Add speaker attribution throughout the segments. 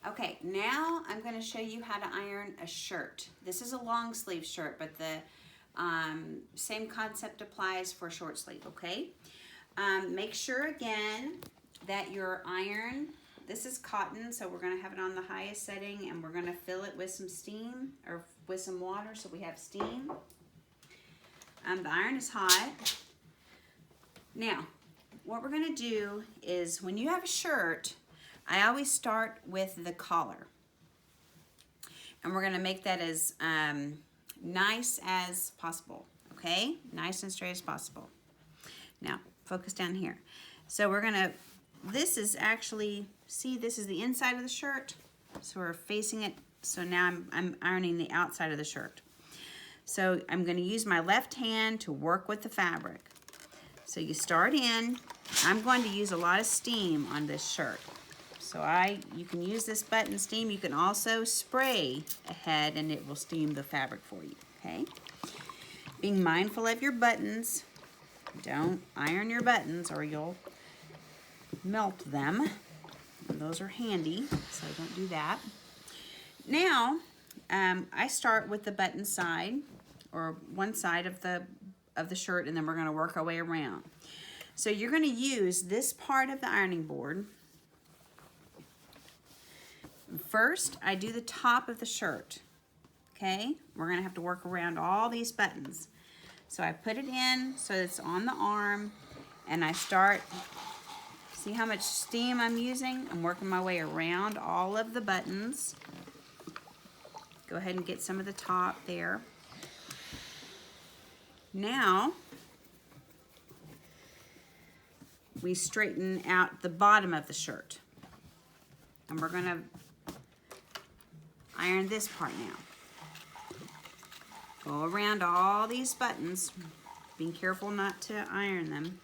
Speaker 1: Okay, now I'm going to show you how to iron a shirt. This is a long sleeve shirt, but the same concept applies for short sleeve, okay? Make sure again that your iron, this is cotton, so we're going to have it on the highest setting, and we're going to fill it with some steam or with some water so we have steam. The iron is hot. Now, what we're going to do is when you have a shirt, I always start with the collar. And we're going to make that as nice as possible, okay? Nice and straight as possible. Now, focus down here. So we're going to, this is actually, see, this is the inside of the shirt. So we're facing it. So now I'm ironing the outside of the shirt. So I'm going to use my left hand to work with the fabric. So you start in. I'm going to use a lot of steam on this shirt. So you can use this button steam. You can also spray ahead and it will steam the fabric for you, okay? Being mindful of your buttons. Don't iron your buttons or you'll melt them. And those are handy, so don't do that. Now, I start with the button side or one side of the shirt, and then we're going to work our way around. So you're going to use this part of the ironing board. First, I do the top of the shirt, okay? We're going to have to work around all these buttons. So I put it in so it's on the arm, and I start, see how much steam I'm using? I'm working my way around all of the buttons. Go ahead and get some of the top there. Now, we straighten out the bottom of the shirt. And we're going to iron this part now. Go around all these buttons, being careful not to iron them.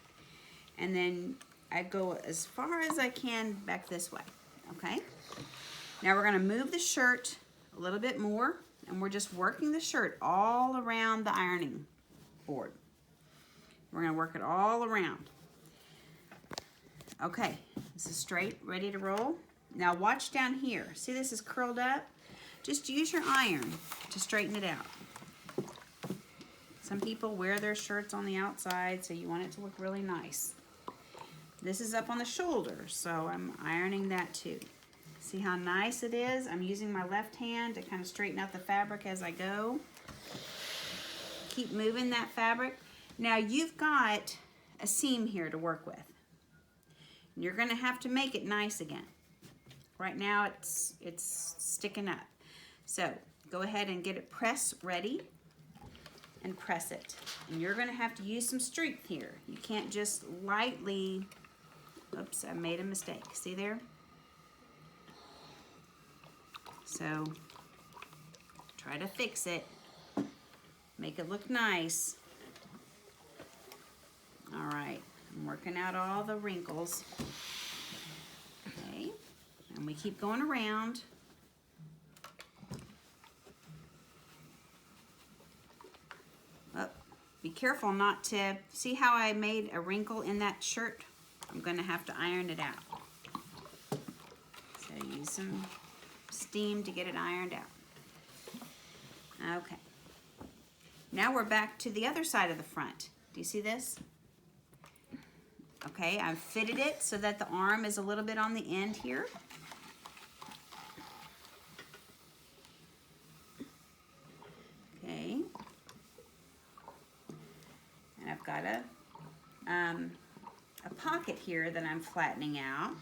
Speaker 1: And then I go as far as I can back this way, okay? Now we're going to move the shirt a little bit more, and we're just working the shirt all around the ironing board. We're going to work it all around. Okay, this is straight, ready to roll. Now watch down here. See, this is curled up? Just use your iron to straighten it out. Some people wear their shirts on the outside, so you want it to look really nice. This is up on the shoulder, so I'm ironing that too. See how nice it is? I'm using my left hand to kind of straighten out the fabric as I go. Keep moving that fabric. Now you've got a seam here to work with. You're going to have to make it nice again. Right now it's sticking up. So go ahead and get it press ready and press it. And you're going to have to use some strength here. You can't just lightly, oops, I made a mistake. See there? So try to fix it. Make it look nice. All right, I'm working out all the wrinkles. Okay, and we keep going around. Oh, be careful not to, see how I made a wrinkle in that shirt? I'm gonna have to iron it out. So use some steam to get it ironed out. Okay. Now we're back to the other side of the front. Do you see this? Okay, I've fitted it so that the arm is a little bit on the end here. Okay. And I've got a pocket here that I'm flattening out.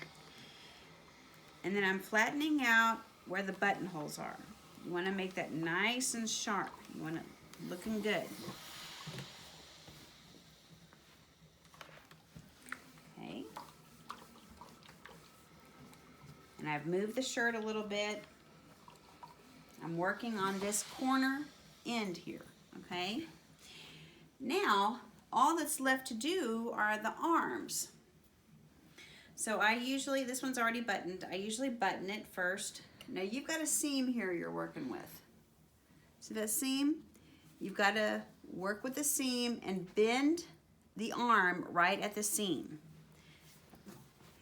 Speaker 1: And then I'm flattening out where the buttonholes are. You want to make that nice and sharp. You want it looking good. Okay. And I've moved the shirt a little bit. I'm working on this corner end here, okay? Now, all that's left to do are the arms. So I usually, this one's already buttoned, I usually button it first. Now you've got a seam here you're working with. See that seam? You've got to work with the seam and bend the arm right at the seam.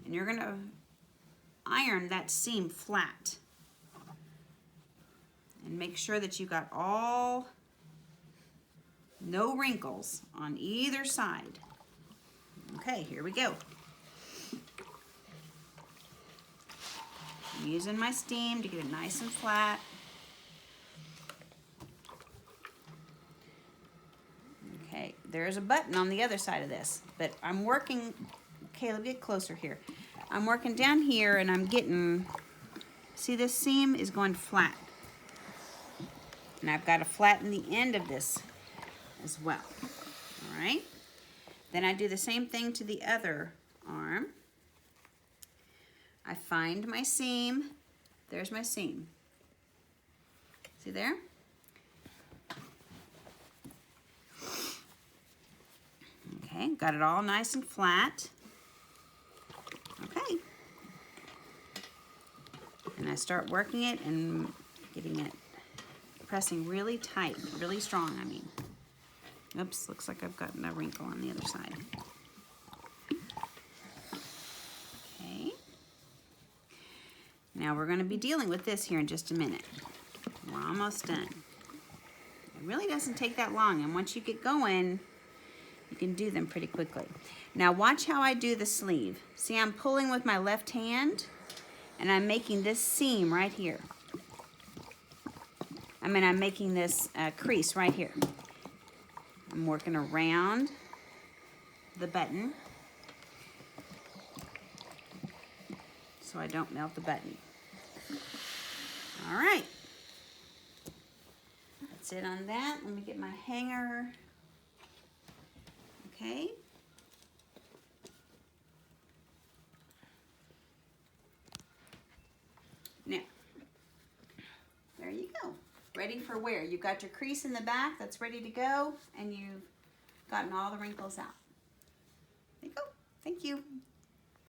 Speaker 1: And you're going to iron that seam flat. And make sure that you got all, no wrinkles on either side. Okay, here we go. I'm using my steam to get it nice and flat. Okay, there's a button on the other side of this, but I'm working, Caleb, get closer here. I'm working down here and I'm getting, see this seam is going flat. And I've got to flatten the end of this as well. All right. Then I do the same thing to the other arm. I find my seam. There's my seam. See there? Okay, got it all nice and flat. Okay. And I start working it and getting it, pressing really tight, really strong, I mean. Oops, looks like I've gotten a wrinkle on the other side. Okay. Now we're going to be dealing with this here in just a minute. We're almost done. It really doesn't take that long, and once you get going, you can do them pretty quickly. Now watch how I do the sleeve. See, I'm pulling with my left hand, and I'm making this seam right here. I'm making this crease right here. I'm working around the button so I don't melt the button. All right. That's it on that. Let me get my hanger. Okay. Now, there you go. Ready for wear. You've got your crease in the back that's ready to go, and you've gotten all the wrinkles out. There you go. Thank you.